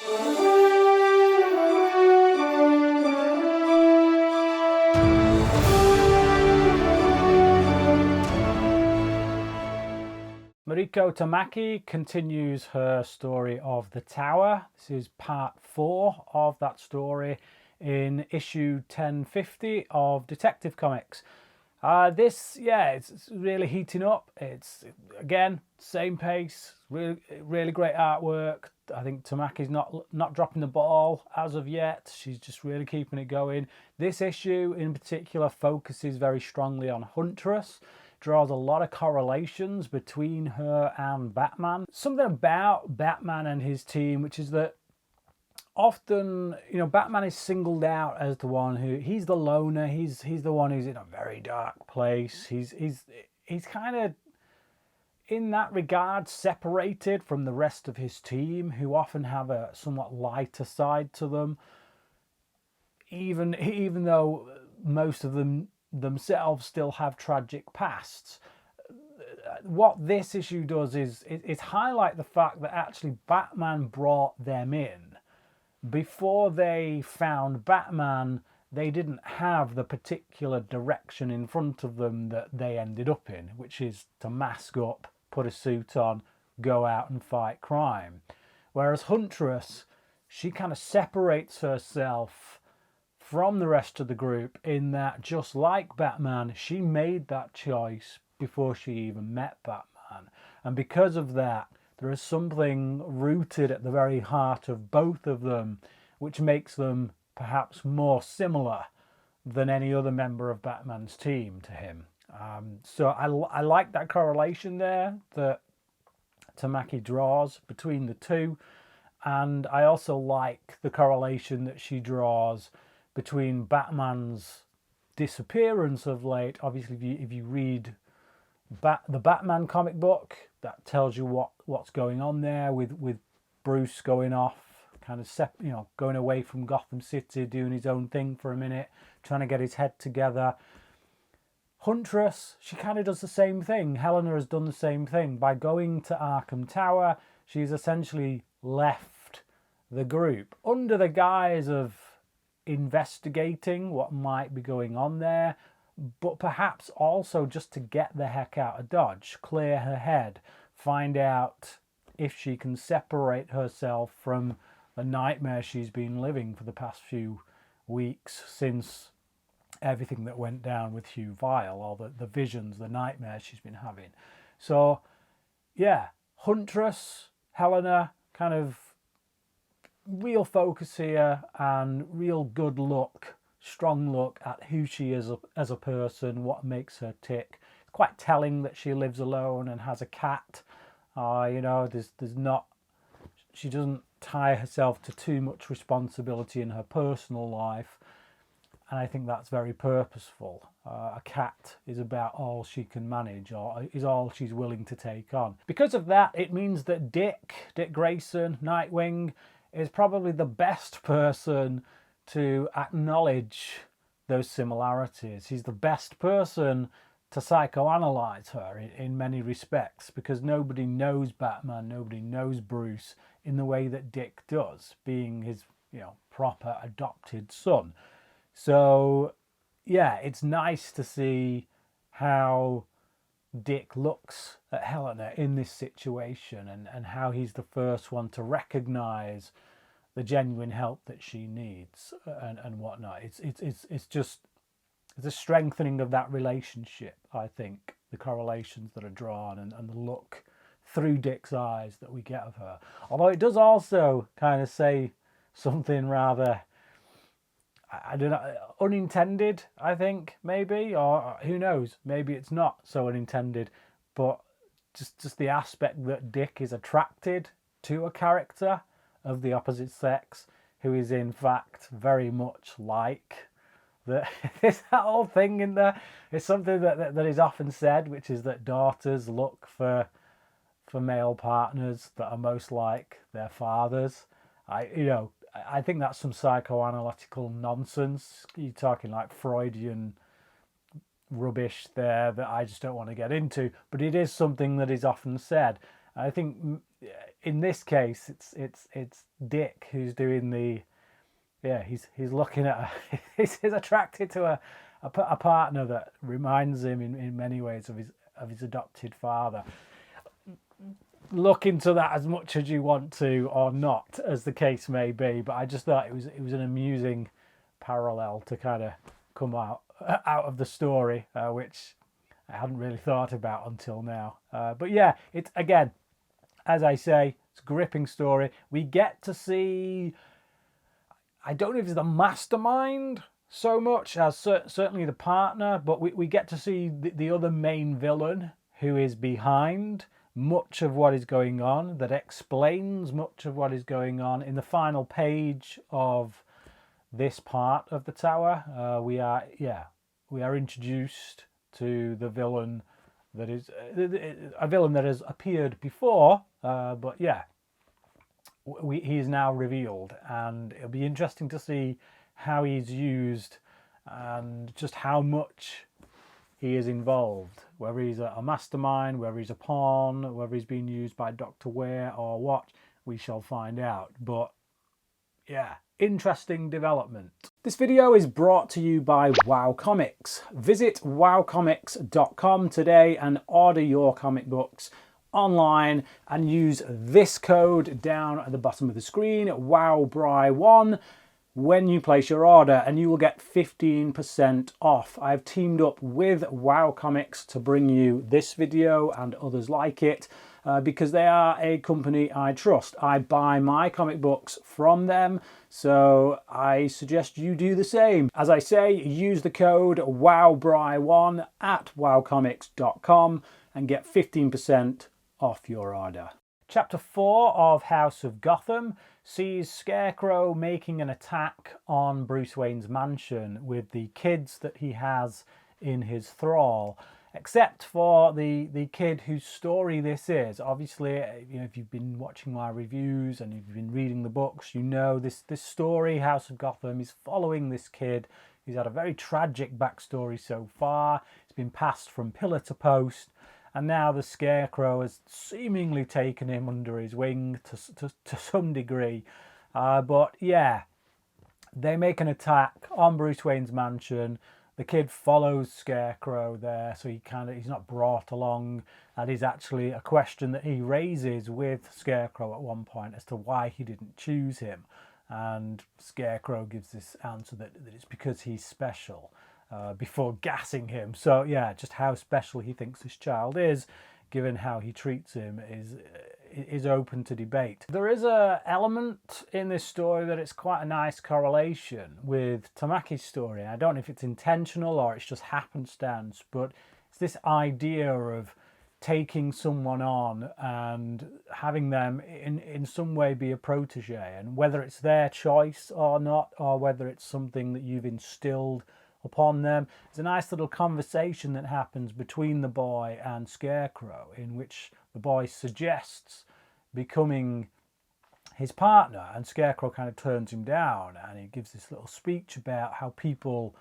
Mariko Tamaki continues her story of The Tower. This is part 4 of that story in issue 1050 of Detective Comics. It's really heating up. It's, again, same pace, really great artwork. I think Tamaki's not dropping the ball as of yet. She's just really keeping it going. This issue in particular focuses very strongly on Huntress, draws a lot of correlations between her and Batman. Something about Batman and his team, which is that often, Batman is singled out as the one he's the loner. He's the one who's in a very dark place. He's kind of, in that regard, separated from the rest of his team, who often have a somewhat lighter side to them. Even though most of them themselves still have tragic pasts. What this issue does is highlight the fact that actually Batman brought them in. Before they found Batman, they didn't have the particular direction in front of them that they ended up in, which is to mask up, put a suit on, go out and fight crime. Whereas Huntress, she kind of separates herself from the rest of the group in that, just like Batman, she made that choice before she even met Batman. And because of that, there is something rooted at the very heart of both of them, which makes them perhaps more similar than any other member of Batman's team to him. So I like that correlation there that Tamaki draws between the two. And I also like the correlation that she draws between Batman's disappearance of late. Obviously, if you read the Batman comic book, that tells you what's going on there with Bruce going off, kind of going away from Gotham City, doing his own thing for a minute, trying to get his head together. Huntress, she kind of does the same thing. Helena has done the same thing. By going to Arkham Tower, she's essentially left the group under the guise of investigating what might be going on there, but perhaps also just to get the heck out of Dodge, clear her head, find out if she can separate herself from the nightmare she's been living for the past few weeks since everything that went down with Hugh Vile, or the visions, the nightmares she's been having. So, yeah, Huntress, Helena, kind of real focus here and real good look, strong look at who she is as a person, what makes her tick. It's quite telling that she lives alone and has a cat. She doesn't tie herself to too much responsibility in her personal life. And I think that's very purposeful. A cat is about all she can manage, or is all she's willing to take on. Because of that, it means that Dick Grayson, Nightwing, is probably the best person to acknowledge those similarities. He's the best person to psychoanalyze her in many respects, because nobody knows Batman, nobody knows Bruce in the way that Dick does, being his proper adopted son. So yeah, it's nice to see how Dick looks at Helena in this situation, and how he's the first one to recognize the genuine help that she needs and whatnot. It's just a strengthening of that relationship, I think, the correlations that are drawn and the look through Dick's eyes that we get of her. Although it does also kind of say something rather, I don't know, unintended, I think, maybe, or who knows, maybe it's not so unintended, but just the aspect that Dick is attracted to a character of the opposite sex who is in fact very much like there's that whole thing in there. It's something that is often said, which is that daughters look for male partners that are most like their fathers. I think that's some psychoanalytical nonsense. You're talking like Freudian rubbish there that I just don't want to get into, but it is something that is often said. I think in this case, it's Dick who's doing the, he's looking at he's attracted to a partner that reminds him in many ways of his adopted father. Look into that as much as you want to, or not, as the case may be. But I just thought it was an amusing parallel to kind of come out of the story, which I hadn't really thought about until now. But yeah, it's, again, as I say, it's a gripping story. We get to see, I don't know if it's the mastermind so much as certainly the partner, but we get to see the other main villain who is behind much of what is going on, that explains much of what is going on. In the final page of this part of the tower, we are introduced to the villain that is a villain that has appeared before, but yeah, he is now revealed, and it'll be interesting to see how he's used and just how much he is involved, whether he's a mastermind, whether he's a pawn, whether he's being used by Dr. Ware or what, we shall find out. But yeah, interesting development. This video is brought to you by WoW Comics. Visit wowcomics.com today and order your comic books online and use this code down at the bottom of the screen, WowBry1, when you place your order, and you will get 15% off. I've teamed up with WoW Comics to bring you this video and others like it because they are a company I trust. I buy my comic books from them, so I suggest you do the same. As I say, use the code WowBry1 at wowcomics.com and get 15% off your order. Chapter 4 of House of Gotham sees Scarecrow making an attack on Bruce Wayne's mansion with the kids that he has in his thrall, except for the kid whose story this is. Obviously, you know, if you've been watching my reviews and you've been reading the books, you know this story, House of Gotham, is following this kid who's had a very tragic backstory so far. It's been passed from pillar to post, and now the Scarecrow has seemingly taken him under his wing to some degree. But yeah, they make an attack on Bruce Wayne's mansion. The kid follows Scarecrow there, so he's not brought along. That is actually a question that he raises with Scarecrow at one point as to why he didn't choose him. And Scarecrow gives this answer that it's because he's special. Before gassing him. So yeah, just how special he thinks this child is, given how he treats him, is open to debate. There is an element in this story that it's quite a nice correlation with Tamaki's story. I don't know if it's intentional or it's just happenstance, but it's this idea of taking someone on and having them in some way be a protege, and whether it's their choice or not, or whether it's something that you've instilled upon them. It's a nice little conversation that happens between the boy and Scarecrow, in which the boy suggests becoming his partner, and Scarecrow kind of turns him down, and he gives this little speech about how people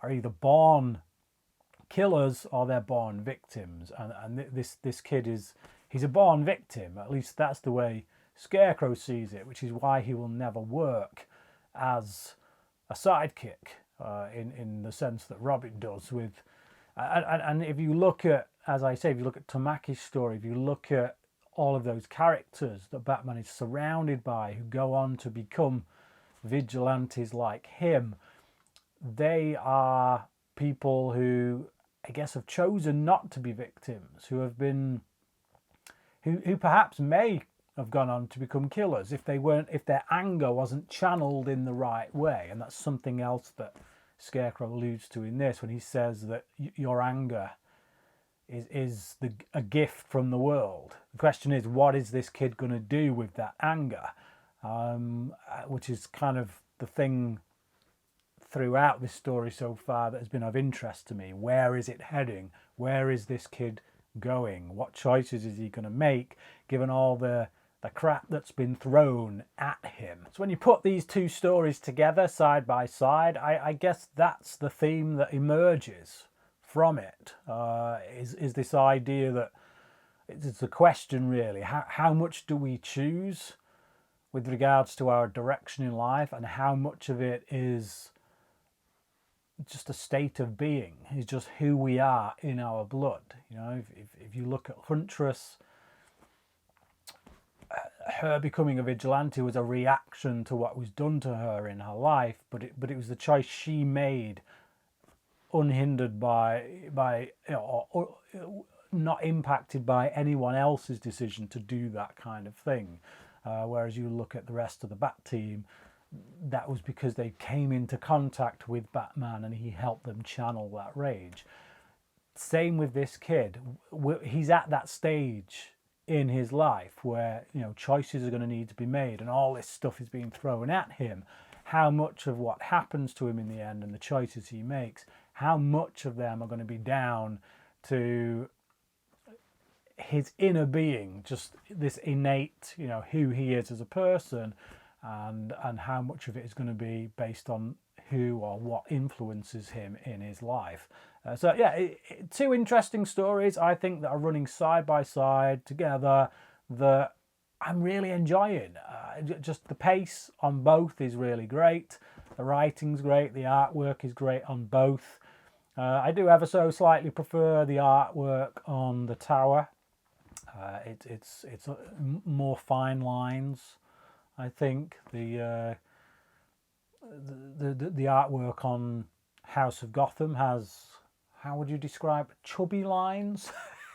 are either born killers or they're born victims, and this kid he's a born victim. At least that's the way Scarecrow sees it, which is why he will never work as a sidekick. In the sense that Robin does with, and if you look at, as I say, if you look at Tamaki's story, if you look at all of those characters that Batman is surrounded by who go on to become vigilantes like him, they are people who I guess have chosen not to be victims, who perhaps may have gone on to become killers if their anger wasn't channeled in the right way. And that's something else that Scarecrow alludes to in this, when he says that your anger is a gift from the world. The question is, what is this kid going to do with that anger? Which is kind of the thing throughout this story so far that has been of interest to me. Where is it heading? Where is this kid going? What choices is he going to make, given all the crap that's been thrown at him? So when you put these two stories together side by side, I guess that's the theme that emerges from it, is this idea that it's a question really. How much do we choose with regards to our direction in life, and how much of it is just a state of being, is just who we are in our blood. You know, if you look at Huntress, her becoming a vigilante was a reaction to what was done to her in her life, but it was the choice she made, unhindered by or not impacted by anyone else's decision to do that kind of thing. Whereas you look at the rest of the Bat team, that was because they came into contact with Batman and he helped them channel that rage. Same with this kid. He's at that stage in his life where, you know, choices are going to need to be made and all this stuff is being thrown at him. How much of what happens to him in the end and the choices he makes, how much of them are going to be down to his inner being, just this innate, you know, who he is as a person, and how much of it is going to be based on who or what influences him in his life. So yeah, two interesting stories, I think, that are running side by side together that I'm really enjoying. Just the pace on both is really great. The writing's great. The artwork is great on both. I do ever so slightly prefer the artwork on the Tower. It's more fine lines. I think the artwork on House of Gotham has, how would you describe, chubby lines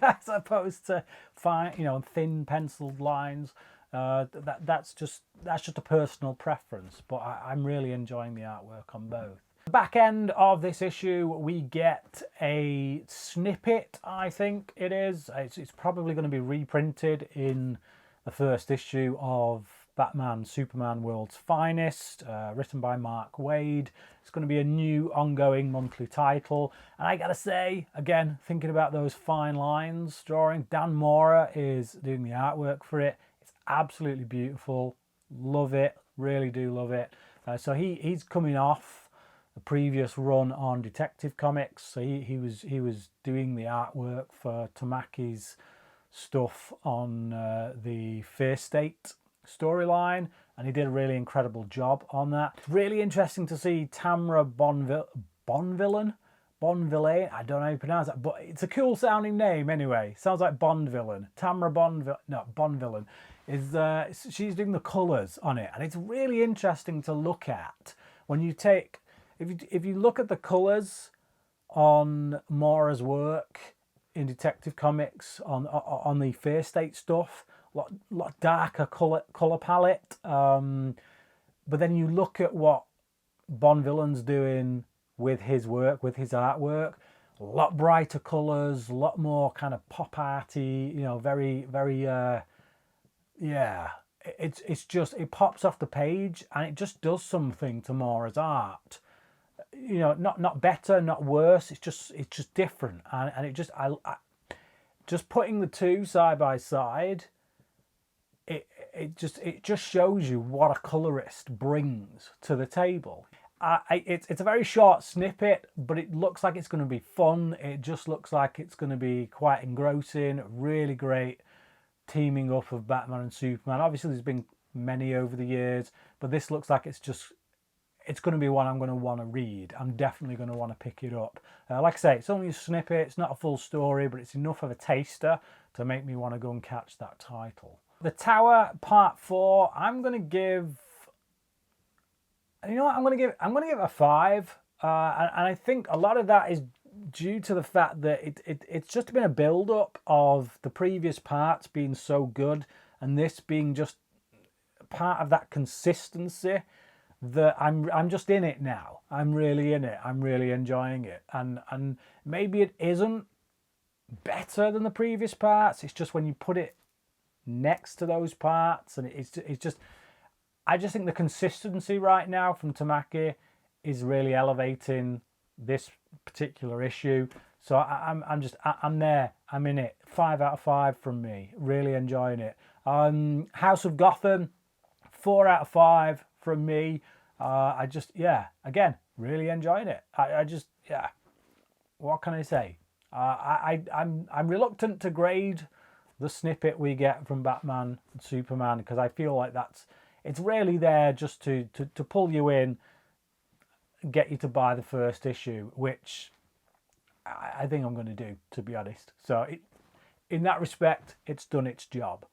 as opposed to fine, you know, thin penciled lines. That's just a personal preference, but I'm really enjoying the artwork on both. The back end of this issue, we get a snippet, I think it is. It's probably going to be reprinted in the first issue of Batman Superman World's Finest, written by Mark Waid. It's going to be a new ongoing monthly title, and I gotta say, again, thinking about those fine lines drawing, Dan Mora is doing the artwork for it. It's absolutely beautiful. Love it, really do love it. So he's coming off the previous run on Detective Comics, so he was doing the artwork for Tamaki's stuff on the Fear State storyline, and he did a really incredible job on that. It's really interesting to see Tamra Bonvillain, I don't know how you pronounce that, but it's a cool sounding name anyway. Sounds like Bond villain. Tamra Bonvillain is she's doing the colours on it, and it's really interesting to look at when you take, if you look at the colours on Mora's work in Detective Comics on the Fear State stuff, lot darker color palette, but then you look at what Bonvillain's doing with his work, with his artwork, a lot brighter colors, a lot more kind of pop arty, you know, very yeah, it's just, it pops off the page and it just does something to Mora's art. You know, not better, not worse. It's just different, and it just I just putting the two side by side. It just shows you what a colorist brings to the table. It's a very short snippet, but it looks like it's going to be fun. It just looks like it's going to be quite engrossing. Really great teaming up of Batman and Superman. Obviously, there's been many over the years, but this looks like it's going to be one I'm going to want to read. I'm definitely going to want to pick it up. Like I say, it's only a snippet. It's not a full story, but it's enough of a taster to make me want to go and catch that title. The Tower Part 4, I'm going to give, you know what, I'm going to give it a 5. And I think a lot of that is due to the fact that it's just been a build-up of the previous parts being so good, and this being just part of that consistency that I'm just in it now. I'm really in it. I'm really enjoying it. And maybe it isn't better than the previous parts. It's just when you put it next to those parts, and it's just, I just think the consistency right now from Tamaki is really elevating this particular issue. So I'm there. I'm in it. 5 out of 5 from me. Really enjoying it. House of Gotham, 4 out of 5 from me. I just, yeah, again, really enjoying it. I just, what can I say? I'm reluctant to grade the snippet we get from Batman and Superman, because I feel like it's really there just to pull you in, get you to buy the first issue, which I think I'm going to do, to be honest. So in that respect, it's done its job.